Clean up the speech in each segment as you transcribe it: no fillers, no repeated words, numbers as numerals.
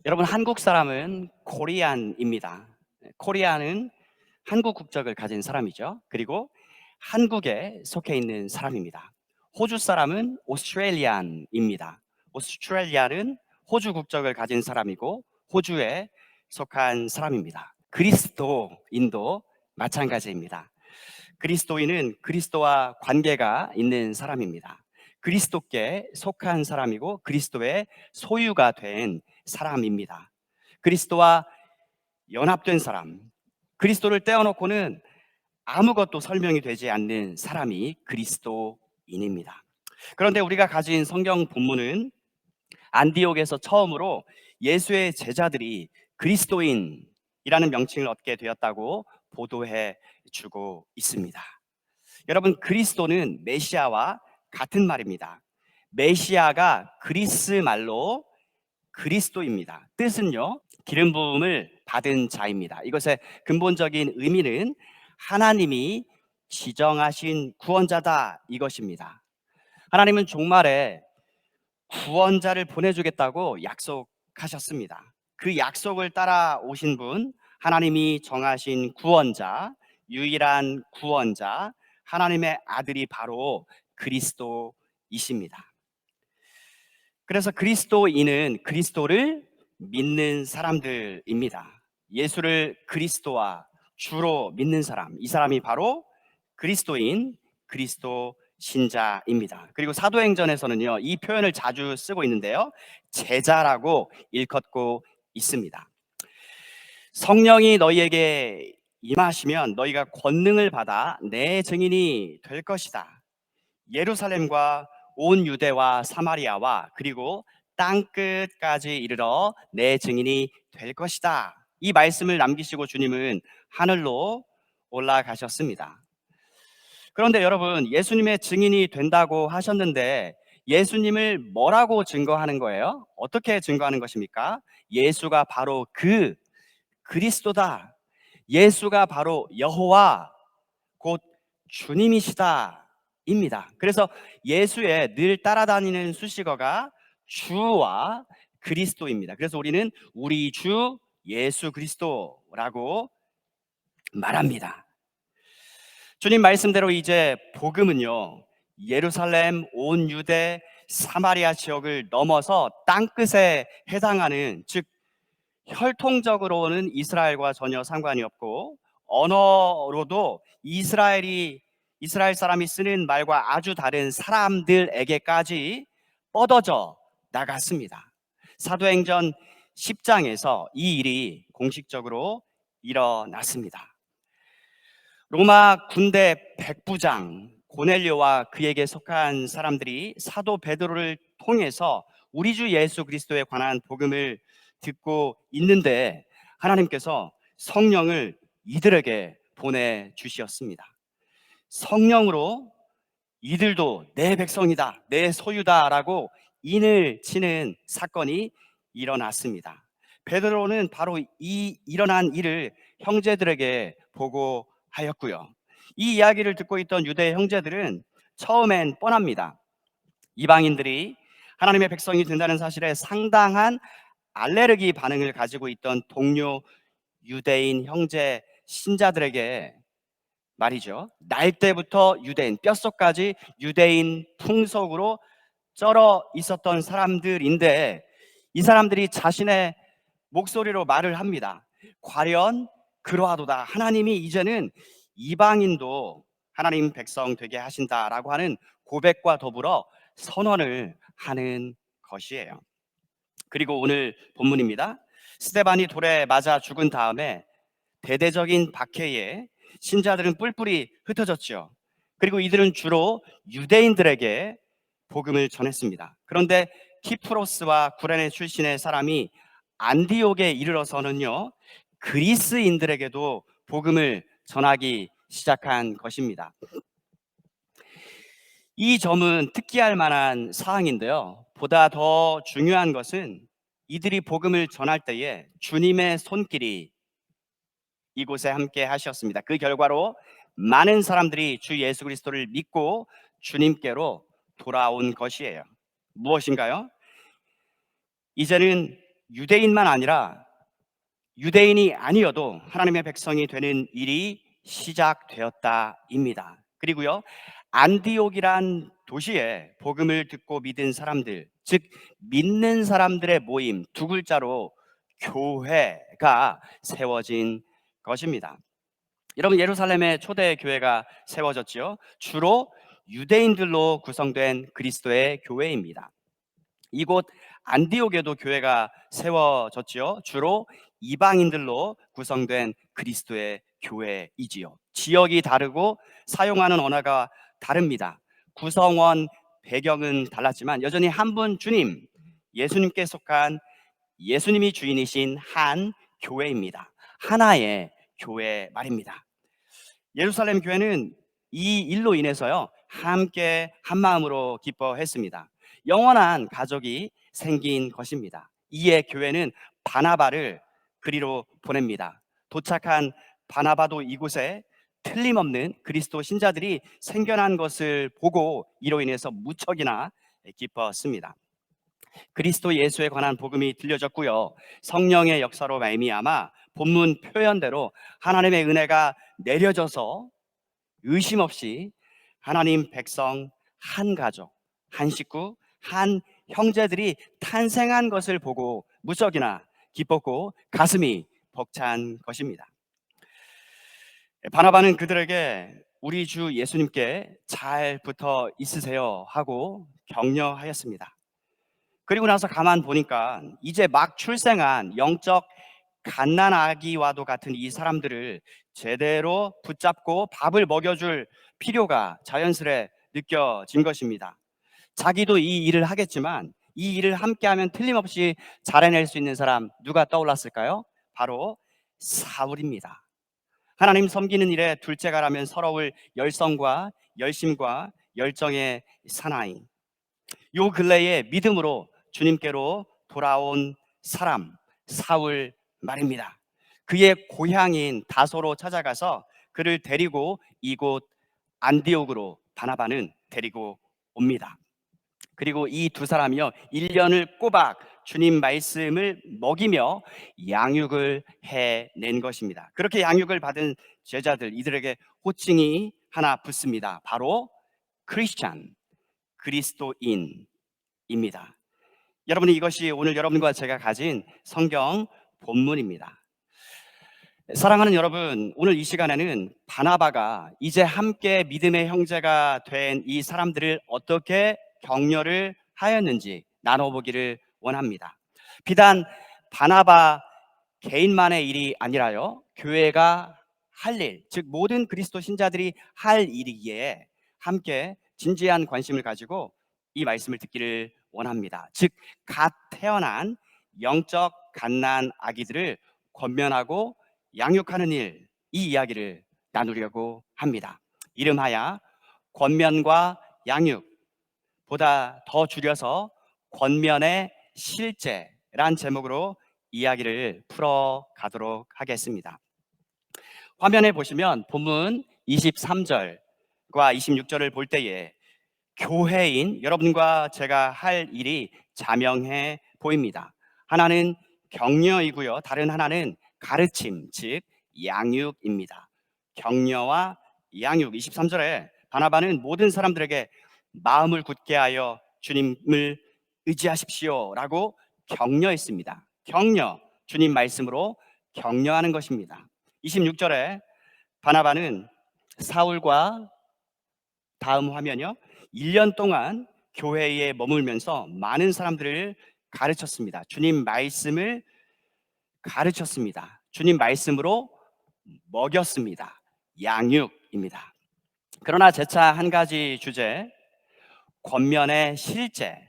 여러분, 한국 사람은 코리안입니다. 코리안은 한국 국적을 가진 사람이죠. 그리고 한국에 속해 있는 사람입니다. 호주 사람은 오스트레일리안입니다. 오스트레일리아는 호주 국적을 가진 사람이고 호주에 속한 사람입니다. 그리스도인도 마찬가지입니다. 그리스도인은 그리스도와 관계가 있는 사람입니다. 그리스도께 속한 사람이고 그리스도의 소유가 된 사람입니다. 그리스도와 연합된 사람, 그리스도를 떼어놓고는 아무것도 설명이 되지 않는 사람이 그리스도인입니다. 그런데 우리가 가진 성경 본문은 안디옥에서 처음으로 예수의 제자들이 그리스도인이라는 명칭을 얻게 되었다고 보도해 주고 있습니다. 여러분, 그리스도는 메시아와 같은 말입니다. 메시아가 그리스 말로 그리스도입니다. 뜻은요, 기름 부음을 받은 자입니다. 이것의 근본적인 의미는 하나님이 지정하신 구원자다, 이것입니다. 하나님은 종말에 구원자를 보내주겠다고 약속하셨습니다. 그 약속을 따라 오신 분, 하나님이 정하신 구원자, 유일한 구원자, 하나님의 아들이 바로 그리스도이십니다. 그래서 그리스도인은 그리스도를 믿는 사람들입니다. 예수를 그리스도와 주로 믿는 사람, 이 사람이 바로 그리스도인, 그리스도 신자입니다. 그리고 사도행전에서는요, 이 표현을 자주 쓰고 있는데요, 제자라고 일컫고 있습니다. 성령이 너희에게 임하시면 너희가 권능을 받아 내 증인이 될 것이다. 예루살렘과 온 유대와 사마리아와 그리고 땅끝까지 이르러 내 증인이 될 것이다. 이 말씀을 남기시고 주님은 하늘로 올라가셨습니다. 그런데 여러분, 예수님의 증인이 된다고 하셨는데 예수님을 뭐라고 증거하는 거예요? 어떻게 증거하는 것입니까? 예수가 바로 그 그리스도다. 예수가 바로 여호와 곧 주님이시다 입니다. 그래서 예수의 늘 따라다니는 수식어가 주와 그리스도입니다. 그래서 우리는 우리 주 예수 그리스도라고 말합니다. 주님 말씀대로 이제 복음은요, 예루살렘, 온 유대, 사마리아 지역을 넘어서 땅끝에 해당하는, 즉 혈통적으로는 이스라엘과 전혀 상관이 없고 언어로도 이스라엘 사람이 쓰는 말과 아주 다른 사람들에게까지 뻗어져 나갔습니다. 사도행전 10장에서 이 일이 공식적으로 일어났습니다. 로마 군대 백부장 고넬료와 그에게 속한 사람들이 사도 베드로를 통해서 우리 주 예수 그리스도에 관한 복음을 듣고 있는데 하나님께서 성령을 이들에게 보내주셨습니다. 성령으로 이들도 내 백성이다, 내 소유다라고 인을 치는 사건이 일어났습니다. 베드로는 바로 이 일어난 일을 형제들에게 보고하였고요. 이 이야기를 듣고 있던 유대 형제들은 처음엔 뻔합니다. 이방인들이 하나님의 백성이 된다는 사실에 상당한 알레르기 반응을 가지고 있던 동료 유대인 형제 신자들에게 말이죠, 날 때부터 유대인, 뼛속까지 유대인 풍속으로 쩔어 있었던 사람들인데 이 사람들이 자신의 목소리로 말을 합니다. 과연 그러하도다. 하나님이 이제는 이방인도 하나님 백성 되게 하신다라고 하는 고백과 더불어 선언을 하는 것이에요. 그리고 오늘 본문입니다. 스데반이 돌에 맞아 죽은 다음에 대대적인 박해에 신자들은 뿔뿔이 흩어졌죠. 그리고 이들은 주로 유대인들에게 복음을 전했습니다. 그런데 키프로스와 구레네 출신의 사람이 안디옥에 이르러서는요, 그리스인들에게도 복음을 전하기 시작한 것입니다. 이 점은 특기할 만한 사항인데요, 보다 더 중요한 것은 이들이 복음을 전할 때에 주님의 손길이 이곳에 함께 하셨습니다. 그 결과로 많은 사람들이 주 예수 그리스도를 믿고 주님께로 돌아온 것이에요. 무엇인가요? 이제는 유대인만 아니라 유대인이 아니어도 하나님의 백성이 되는 일이 시작되었다입니다. 그리고요, 안디옥이란 도시에 복음을 듣고 믿은 사람들, 즉 믿는 사람들의 모임, 두 글자로 교회가 세워진 것입니다. 여러분, 예루살렘에 초대 교회가 세워졌지요. 주로 유대인들로 구성된 그리스도의 교회입니다. 이곳 안디옥에도 교회가 세워졌지요. 주로 이방인들로 구성된 그리스도의 교회이지요. 지역이 다르고 사용하는 언어가 다릅니다. 구성원 배경은 달랐지만 여전히 한 분 주님, 예수님께 속한, 예수님이 주인이신 한 교회입니다. 하나의 교회 말입니다. 예루살렘 교회는 이 일로 인해서요, 함께 한 마음으로 기뻐했습니다. 영원한 가족이 생긴 것입니다. 이에 교회는 바나바를 그리로 보냅니다. 도착한 바나바도 이곳에 틀림없는 그리스도 신자들이 생겨난 것을 보고 이로 인해서 무척이나 기뻤습니다. 그리스도 예수에 관한 복음이 들려졌고요, 성령의 역사로 말미암아 본문 표현대로 하나님의 은혜가 내려져서 의심 없이 하나님 백성 한 가족, 한 식구, 한 형제들이 탄생한 것을 보고 무척이나 기뻤고 가슴이 벅찬 것입니다. 바나바는 그들에게 우리 주 예수님께 잘 붙어 있으세요 하고 격려하였습니다. 그리고 나서 가만 보니까 이제 막 출생한 영적 갓난아기와도 같은 이 사람들을 제대로 붙잡고 밥을 먹여줄 필요가 자연스레 느껴진 것입니다. 자기도 이 일을 하겠지만 이 일을 함께하면 틀림없이 잘해낼 수 있는 사람 누가 떠올랐을까요? 바로 사울입니다. 하나님 섬기는 일에 둘째가라면 서러울 열성과 열심과 열정의 사나이, 요 근래에 믿음으로 주님께로 돌아온 사람 사울 말입니다. 그의 고향인 다소로 찾아가서 그를 데리고 이곳 안디옥으로 바나바는 데리고 옵니다. 그리고 이 두 사람이요, 1년을 꼬박 주님 말씀을 먹이며 양육을 해낸 것입니다. 그렇게 양육을 받은 제자들, 이들에게 호칭이 하나 붙습니다. 바로 크리스찬, 그리스도인입니다. 여러분이 이것이 오늘 여러분과 제가 가진 성경 본문입니다. 사랑하는 여러분, 오늘 이 시간에는 바나바가 이제 함께 믿음의 형제가 된 이 사람들을 어떻게 격려를 하였는지 나눠보기를 원합니다. 비단 바나바 개인만의 일이 아니라요, 교회가 할 일, 즉 모든 그리스도 신자들이 할 일이기에 함께 진지한 관심을 가지고 이 말씀을 듣기를 원합니다. 즉 갓 태어난 영적 갓난 아기들을 권면하고 양육하는 일, 이 이야기를 나누려고 합니다. 이름하여 권면과 양육보다 더 줄여서 권면의 실제란 제목으로 이야기를 풀어가도록 하겠습니다. 화면에 보시면 본문 23절과 26절을 볼 때에 교회인 여러분과 제가 할 일이 자명해 보입니다. 하나는 격려이고요, 다른 하나는 가르침, 즉 양육입니다. 격려와 양육. 23절에 바나바는 모든 사람들에게 마음을 굳게 하여 주님을 의지하십시오 라고 격려했습니다. 격려, 주님 말씀으로 격려하는 것입니다. 26절에 바나바는 사울과, 다음 화면이요, 1년 동안 교회에 머물면서 많은 사람들을 가르쳤습니다. 주님 말씀을 가르쳤습니다. 주님 말씀으로 먹였습니다. 양육입니다. 그러나 재차 한 가지 주제, 권면의 실제,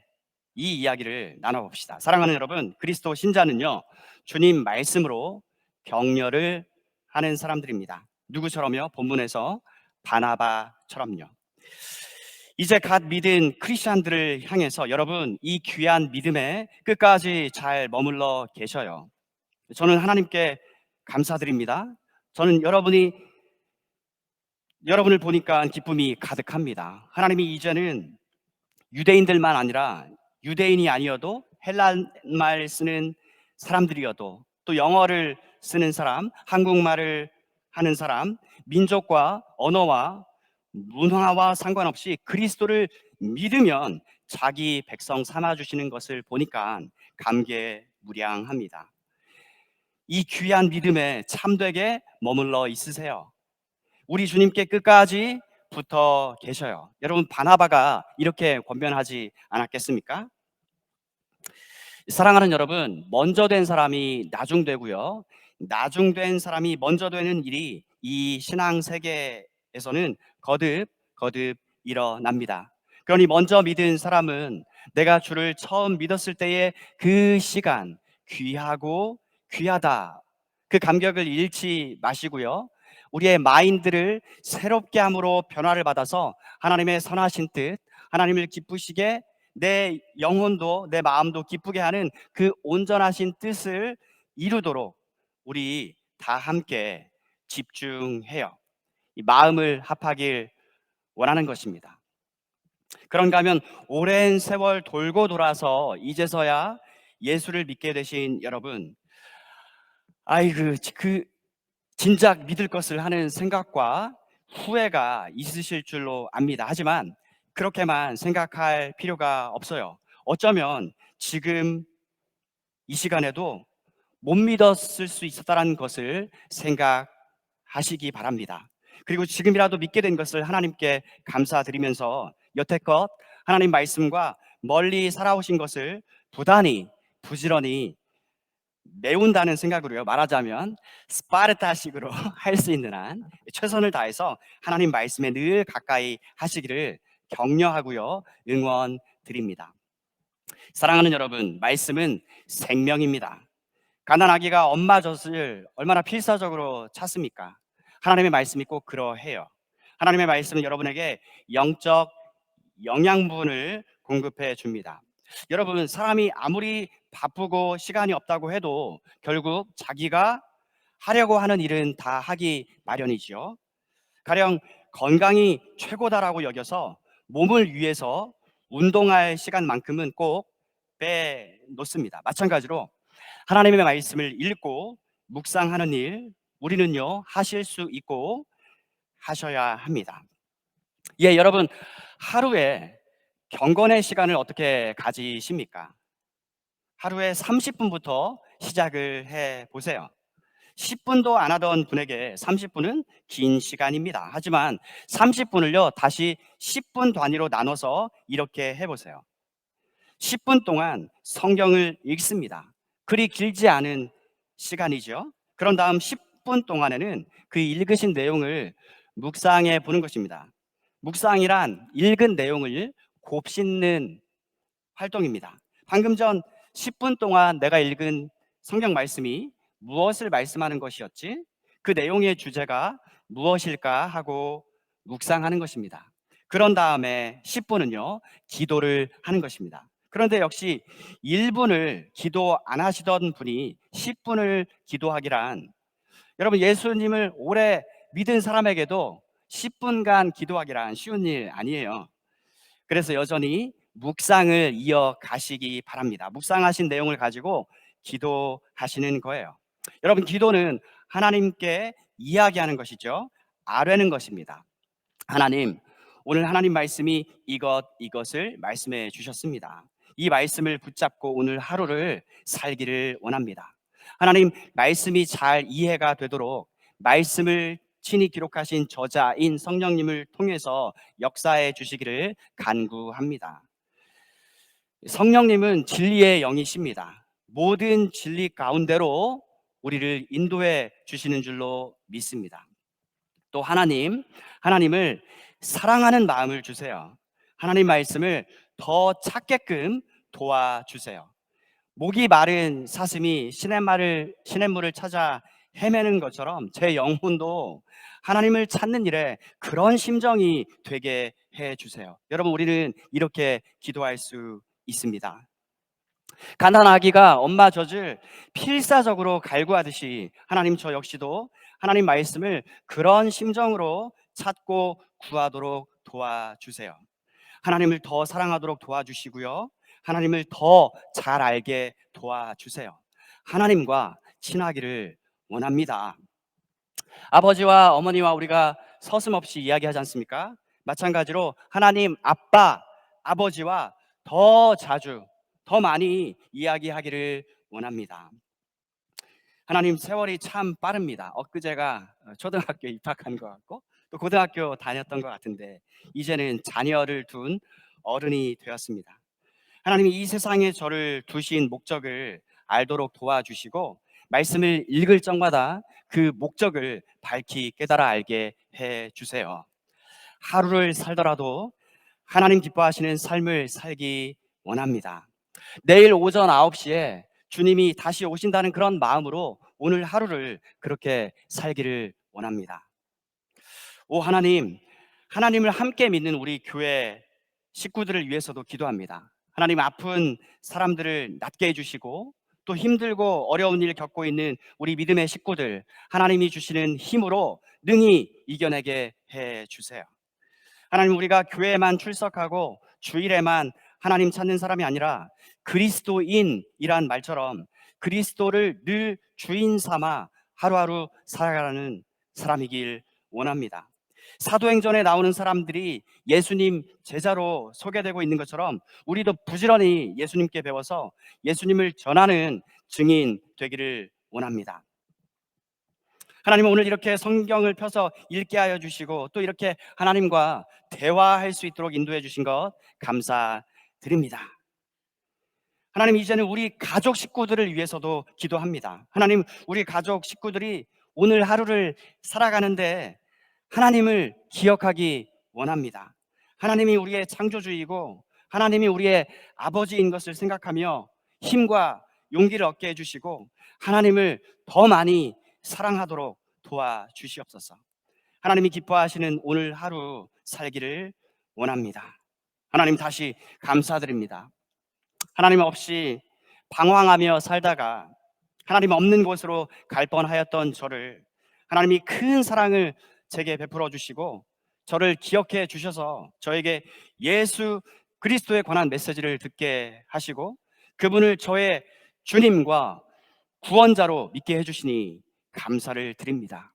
이 이야기를 나눠봅시다. 사랑하는 여러분, 그리스도 신자는요, 주님 말씀으로 격려를 하는 사람들입니다. 누구처럼요? 본문에서 바나바처럼요. 이제 갓 믿은 크리스찬들을 향해서 여러분, 이 귀한 믿음에 끝까지 잘 머물러 계셔요. 저는 하나님께 감사드립니다. 저는 여러분을 보니까 기쁨이 가득합니다. 하나님이 이제는 유대인들만 아니라 유대인이 아니어도 헬라말 쓰는 사람들이어도, 또 영어를 쓰는 사람, 한국말을 하는 사람, 민족과 언어와 문화와 상관없이 그리스도를 믿으면 자기 백성 삼아 주시는 것을 보니까 감개무량합니다. 이 귀한 믿음에 참되게 머물러 있으세요. 우리 주님께 끝까지 붙어 계셔요. 여러분, 바나바가 이렇게 권면하지 않았겠습니까? 사랑하는 여러분, 먼저 된 사람이 나중되고요, 나중된 사람이 먼저 되는 일이 이 신앙 세계에서는 거듭 일어납니다. 그러니 먼저 믿은 사람은 내가 주를 처음 믿었을 때의 그 시간, 귀하고 귀하다, 그 감격을 잃지 마시고요, 우리의 마인드를 새롭게 함으로 변화를 받아서 하나님의 선하신 뜻, 하나님을 기쁘시게, 내 영혼도 내 마음도 기쁘게 하는 그 온전하신 뜻을 이루도록 우리 다 함께 집중해요. 이 마음을 합하길 원하는 것입니다. 그런가 하면 오랜 세월 돌고 돌아서 이제서야 예수를 믿게 되신 여러분, 그 진작 믿을 것을 하는 생각과 후회가 있으실 줄로 압니다. 하지만 그렇게만 생각할 필요가 없어요. 어쩌면 지금 이 시간에도 못 믿었을 수 있었다는 것을 생각하시기 바랍니다. 그리고 지금이라도 믿게 된 것을 하나님께 감사드리면서 여태껏 하나님 말씀과 멀리 살아오신 것을 부지런히 메운다는 생각으로요, 말하자면 스파르타식으로 할 수 있는 한 최선을 다해서 하나님 말씀에 늘 가까이 하시기를 격려하고요, 응원드립니다. 사랑하는 여러분, 말씀은 생명입니다. 가난아기가 엄마 젖을 얼마나 필사적으로 찾습니까? 하나님의 말씀이 꼭 그러해요. 하나님의 말씀은 여러분에게 영적 영양분을 공급해 줍니다. 여러분, 사람이 아무리 바쁘고 시간이 없다고 해도 결국 자기가 하려고 하는 일은 다 하기 마련이지요. 가령 건강이 최고다라고 여겨서 몸을 위해서 운동할 시간만큼은 꼭 빼놓습니다. 마찬가지로 하나님의 말씀을 읽고 묵상하는 일, 우리는요 하실 수 있고 하셔야 합니다. 예, 여러분, 하루에 경건의 시간을 어떻게 가지십니까? 하루에 30분부터 시작을 해 보세요. 10분도 안 하던 분에게 30분은 긴 시간입니다. 하지만 30분을요 다시 10분 단위로 나눠서 이렇게 해 보세요. 10분 동안 성경을 읽습니다. 그리 길지 않은 시간이죠. 그런 다음 10분 동안에는 그 읽으신 내용을 묵상해 보는 것입니다. 묵상이란 읽은 내용을 곱씹는 활동입니다. 방금 전 10분 동안 내가 읽은 성경 말씀이 무엇을 말씀하는 것이었지? 그 내용의 주제가 무엇일까 하고 묵상하는 것입니다. 그런 다음에 10분은요, 기도를 하는 것입니다. 그런데 역시 1분을 기도 안 하시던 분이 10분을 기도하기란, 여러분, 예수님을 오래 믿은 사람에게도 10분간 기도하기란 쉬운 일 아니에요. 그래서 여전히 묵상을 이어가시기 바랍니다. 묵상하신 내용을 가지고 기도하시는 거예요. 여러분, 기도는 하나님께 이야기하는 것이죠. 아뢰는 것입니다. 하나님, 오늘 하나님 말씀이 이것을 말씀해 주셨습니다. 이 말씀을 붙잡고 오늘 하루를 살기를 원합니다. 하나님, 말씀이 잘 이해가 되도록 말씀을 친히 기록하신 저자인 성령님을 통해서 역사해 주시기를 간구합니다. 성령님은 진리의 영이십니다. 모든 진리 가운데로 우리를 인도해 주시는 줄로 믿습니다. 또 하나님을 사랑하는 마음을 주세요. 하나님 말씀을 더 찾게끔 도와주세요. 목이 마른 사슴이 시냇물을 찾아 헤매는 것처럼 제 영혼도 하나님을 찾는 일에 그런 심정이 되게 해 주세요. 여러분, 우리는 이렇게 기도할 수 있습니다. 가난아기가 엄마 젖을 필사적으로 갈구하듯이 하나님, 저 역시도 하나님 말씀을 그런 심정으로 찾고 구하도록 도와주세요. 하나님을 더 사랑하도록 도와주시고요, 하나님을 더 잘 알게 도와주세요. 하나님과 친하기를 원합니다. 아버지와 어머니와 우리가 서슴없이 이야기하지 않습니까? 마찬가지로 하나님 아빠, 아버지와 더 자주, 더 많이 이야기하기를 원합니다. 하나님, 세월이 참 빠릅니다. 엊그제가 초등학교 입학한 것 같고 또 고등학교 다녔던 것 같은데 이제는 자녀를 둔 어른이 되었습니다. 하나님이 이 세상에 저를 두신 목적을 알도록 도와주시고 말씀을 읽을 적마다 그 목적을 밝히 깨달아 알게 해 주세요. 하루를 살더라도 하나님 기뻐하시는 삶을 살기 원합니다. 내일 오전 9시에 주님이 다시 오신다는 그런 마음으로 오늘 하루를 그렇게 살기를 원합니다. 오 하나님, 하나님을 함께 믿는 우리 교회 식구들을 위해서도 기도합니다. 하나님, 아픈 사람들을 낫게 해주시고 또 힘들고 어려운 일 겪고 있는 우리 믿음의 식구들, 하나님이 주시는 힘으로 능히 이겨내게 해주세요. 하나님, 우리가 교회에만 출석하고 주일에만 하나님 찾는 사람이 아니라 그리스도인이란 말처럼 그리스도를 늘 주인 삼아 하루하루 살아가는 사람이길 원합니다. 사도행전에 나오는 사람들이 예수님 제자로 소개되고 있는 것처럼 우리도 부지런히 예수님께 배워서 예수님을 전하는 증인 되기를 원합니다. 하나님은 오늘 이렇게 성경을 펴서 읽게 하여 주시고 또 이렇게 하나님과 대화할 수 있도록 인도해 주신 것 감사드립니다. 하나님, 이제는 우리 가족 식구들을 위해서도 기도합니다. 하나님, 우리 가족 식구들이 오늘 하루를 살아가는데 하나님을 기억하기 원합니다. 하나님이 우리의 창조주이고 하나님이 우리의 아버지인 것을 생각하며 힘과 용기를 얻게 해주시고 하나님을 더 많이 사랑하도록 도와주시옵소서. 하나님이 기뻐하시는 오늘 하루 살기를 원합니다. 하나님, 다시 감사드립니다. 하나님 없이 방황하며 살다가 하나님 없는 곳으로 갈 뻔하였던 저를 하나님이 큰 사랑을 제게 베풀어 주시고 저를 기억해 주셔서 저에게 예수 그리스도에 관한 메시지를 듣게 하시고 그분을 저의 주님과 구원자로 믿게 해주시니 감사를 드립니다.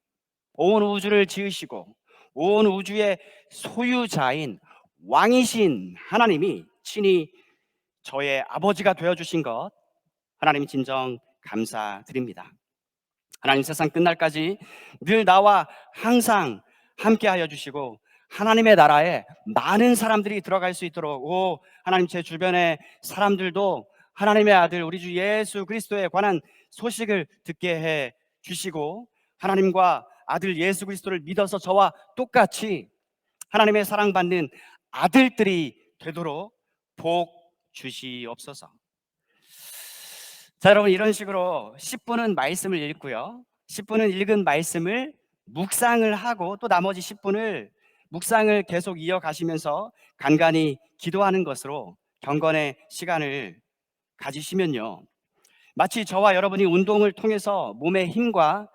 온 우주를 지으시고 온 우주의 소유자인 왕이신 하나님이 친히 저의 아버지가 되어주신 것 하나님 진정 감사드립니다. 하나님, 세상 끝날까지 늘 나와 항상 함께하여 주시고 하나님의 나라에 많은 사람들이 들어갈 수 있도록 하나님, 제 주변의 사람들도 하나님의 아들 우리 주 예수 그리스도에 관한 소식을 듣게 해 주시고 하나님과 아들 예수 그리스도를 믿어서 저와 똑같이 하나님의 사랑받는 아들들이 되도록 복 주시옵소서. 자, 여러분, 이런 식으로 10분은 말씀을 읽고요 10분은 읽은 말씀을 묵상을 하고 또 나머지 10분을 묵상을 계속 이어가시면서 간간히 기도하는 것으로 경건의 시간을 가지시면요 마치 저와 여러분이 운동을 통해서 몸의 힘과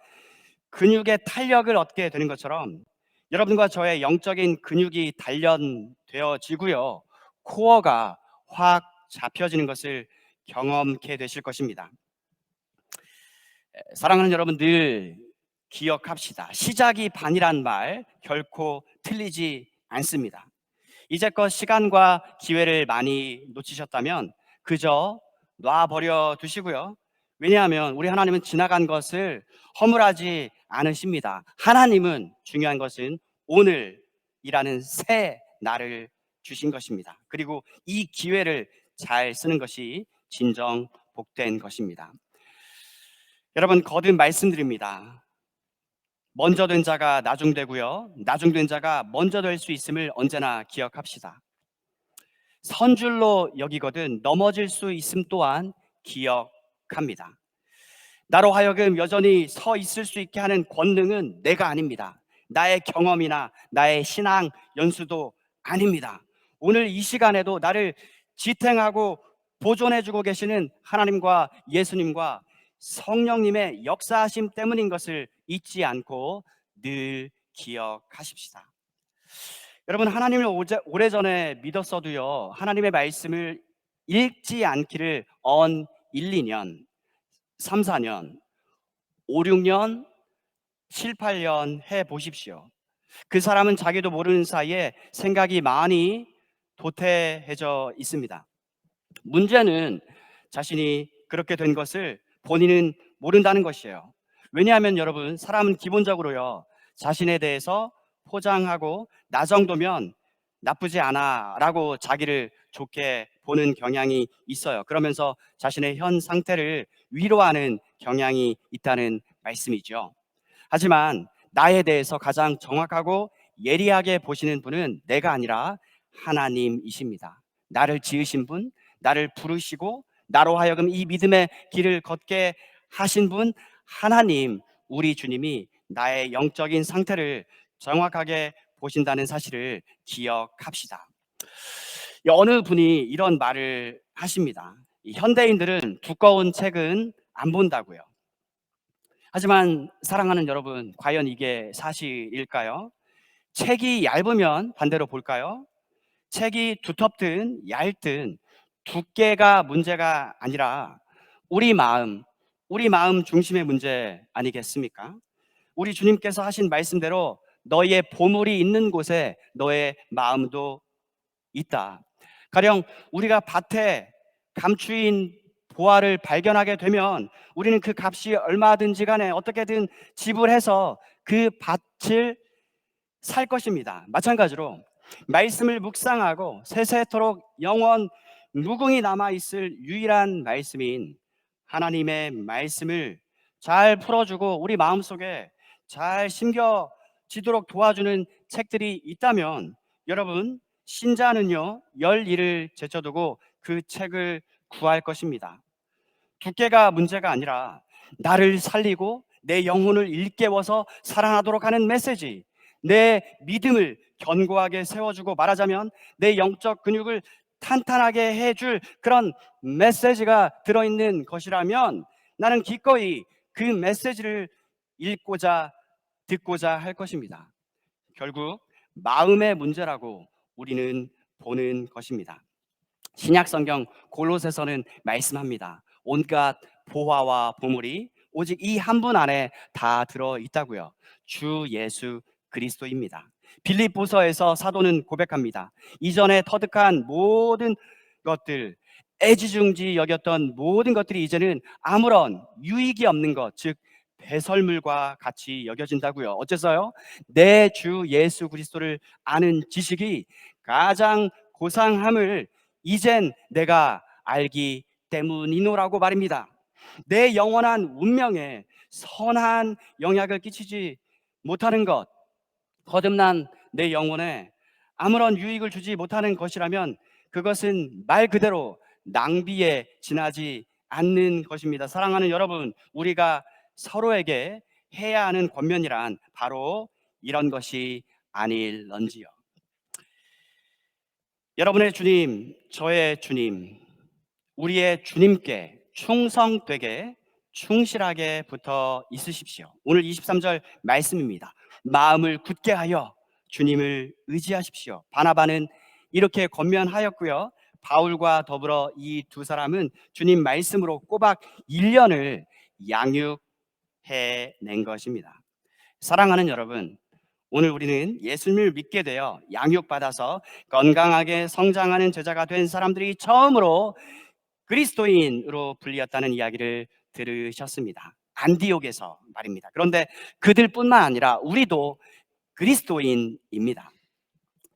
근육의 탄력을 얻게 되는 것처럼 여러분과 저의 영적인 근육이 단련되어지고요 코어가 확 잡혀지는 것을 경험케 되실 것입니다. 사랑하는 여러분, 늘 기억합시다. 시작이 반이란 말 결코 틀리지 않습니다. 이제껏 시간과 기회를 많이 놓치셨다면 그저 놔버려 두시고요 왜냐하면 우리 하나님은 지나간 것을 허물하지 않으십니다. 하나님은 중요한 것은 오늘이라는 새 날을 주신 것입니다. 그리고 이 기회를 잘 쓰는 것이 진정 복된 것입니다. 여러분, 거듭 말씀드립니다. 먼저 된 자가 나중되고요 나중된 자가 먼저 될 수 있음을 언제나 기억합시다. 선줄로 여기거든 넘어질 수 있음 또한 기억합니다. 나로 하여금 여전히 서 있을 수 있게 하는 권능은 내가 아닙니다. 나의 경험이나 나의 신앙 연수도 아닙니다. 오늘 이 시간에도 나를 지탱하고 보존해주고 계시는 하나님과 예수님과 성령님의 역사하심 때문인 것을 잊지 않고 늘 기억하십시다. 여러분, 하나님을 오래전에 믿었어도요 하나님의 말씀을 읽지 않기를 1, 2년 3, 4년, 5, 6년, 7, 8년 해 보십시오. 그 사람은 자기도 모르는 사이에 생각이 많이 도태해져 있습니다. 문제는 자신이 그렇게 된 것을 본인은 모른다는 것이에요. 왜냐하면 여러분, 사람은 기본적으로요, 자신에 대해서 포장하고 나 정도면 나쁘지 않아 라고 자기를 좋게 보는 경향이 있어요. 그러면서 자신의 현 상태를 위로하는 경향이 있다는 말씀이죠. 하지만 나에 대해서 가장 정확하고 예리하게 보시는 분은 내가 아니라 하나님이십니다. 나를 지으신 분, 나를 부르시고 나로 하여금 이 믿음의 길을 걷게 하신 분, 하나님, 우리 주님이 나의 영적인 상태를 정확하게 보신다는 사실을 기억합시다. 어느 분이 이런 말을 하십니다. 현대인들은 두꺼운 책은 안 본다고요. 하지만 사랑하는 여러분, 과연 이게 사실일까요? 책이 얇으면 반대로 볼까요? 책이 두텁든 얇든 두께가 문제가 아니라 우리 마음 중심의 문제 아니겠습니까? 우리 주님께서 하신 말씀대로 너의 보물이 있는 곳에 너의 마음도 있다. 가령 우리가 밭에 감추인 보화를 발견하게 되면 우리는 그 값이 얼마든지 간에 어떻게든 지불해서 그 밭을 살 것입니다. 마찬가지로 말씀을 묵상하고 세세토록 영원 무궁히 남아있을 유일한 말씀인 하나님의 말씀을 잘 풀어주고 우리 마음속에 잘 심겨지도록 도와주는 책들이 있다면 여러분, 신자는요, 열 일을 제쳐두고 그 책을 구할 것입니다. 두께가 문제가 아니라 나를 살리고 내 영혼을 일깨워서 살아나도록 하는 메시지, 내 믿음을 견고하게 세워주고, 말하자면 내 영적 근육을 탄탄하게 해줄 그런 메시지가 들어있는 것이라면 나는 기꺼이 그 메시지를 읽고자 듣고자 할 것입니다. 결국 마음의 문제라고 우리는 보는 것입니다. 신약 성경 골로새서는 말씀합니다. 온갖 보화와 보물이 오직 이 한 분 안에 다 들어 있다고요. 주 예수 그리스도입니다. 빌립보서에서 사도는 고백합니다. 이전에 터득한 모든 것들, 애지중지 여겼던 모든 것들이 이제는 아무런 유익이 없는 것, 즉 배설물과 같이 여겨진다고요. 어째서요? 내 주 예수 그리스도를 아는 지식이 가장 고상함을 이젠 내가 알기 때문이노라고 말입니다. 내 영원한 운명에 선한 영향을 끼치지 못하는 것, 거듭난 내 영혼에 아무런 유익을 주지 못하는 것이라면 그것은 말 그대로 낭비에 지나지 않는 것입니다. 사랑하는 여러분, 우리가 서로에게 해야 하는 권면이란 바로 이런 것이 아닐런지요. 여러분의 주님, 저의 주님, 우리의 주님께 충성되게 충실하게 붙어 있으십시오. 오늘 23절 말씀입니다. 마음을 굳게 하여 주님을 의지하십시오. 바나바는 이렇게 권면하였고요. 바울과 더불어 이 두 사람은 주님 말씀으로 꼬박 1년을 양육해낸 것입니다. 사랑하는 여러분, 오늘 우리는 예수님을 믿게 되어 양육받아서 건강하게 성장하는 제자가 된 사람들이 처음으로 그리스도인으로 불리었다는 이야기를 들으셨습니다. 안디옥에서 말입니다. 그런데 그들뿐만 아니라 우리도 그리스도인입니다.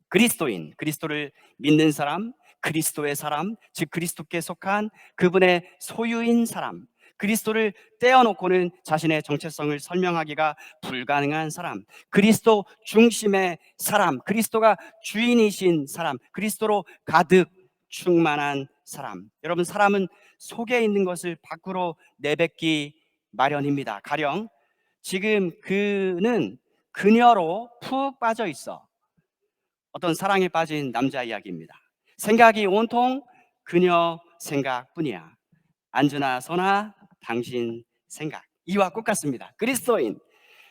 그리스도인, 그리스도를 믿는 사람, 그리스도의 사람, 즉 그리스도께 속한 그분의 소유인 사람, 그리스도를 떼어놓고는 자신의 정체성을 설명하기가 불가능한 사람, 그리스도 중심의 사람, 그리스도가 주인이신 사람, 그리스도로 가득 충만한 사람. 여러분, 사람은 속에 있는 것을 밖으로 내뱉기 마련입니다. 가령 지금 그는 그녀로 푹 빠져 있어. 어떤 사랑에 빠진 남자 이야기입니다. 생각이 온통 그녀 생각뿐이야. 앉으나 서나 당신 생각. 이와 똑같습니다. 그리스도인,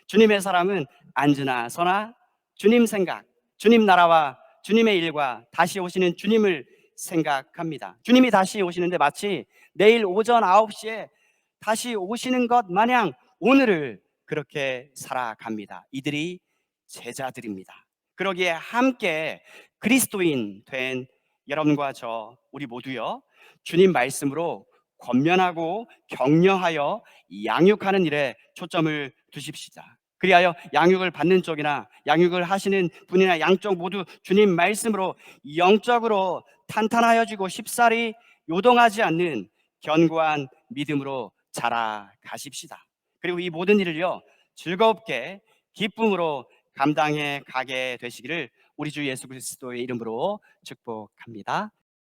주님의 사람은 앉으나 서나 주님 생각, 주님 나라와 주님의 일과 다시 오시는 주님을 생각합니다. 주님이 다시 오시는데 마치 내일 오전 9시에 다시 오시는 것 마냥 오늘을 그렇게 살아갑니다. 이들이 제자들입니다. 그러기에 함께 그리스도인 된 여러분과 저 우리 모두요, 주님 말씀으로 권면하고 격려하여 양육하는 일에 초점을 두십시다. 그리하여 양육을 받는 쪽이나 양육을 하시는 분이나 양쪽 모두 주님 말씀으로 영적으로 탄탄하여지고 쉽사리 요동하지 않는 견고한 믿음으로 자라가십시다. 그리고 이 모든 일을요, 즐겁게 기쁨으로 감당해 가게 되시기를 우리 주 예수 그리스도의 이름으로 축복합니다.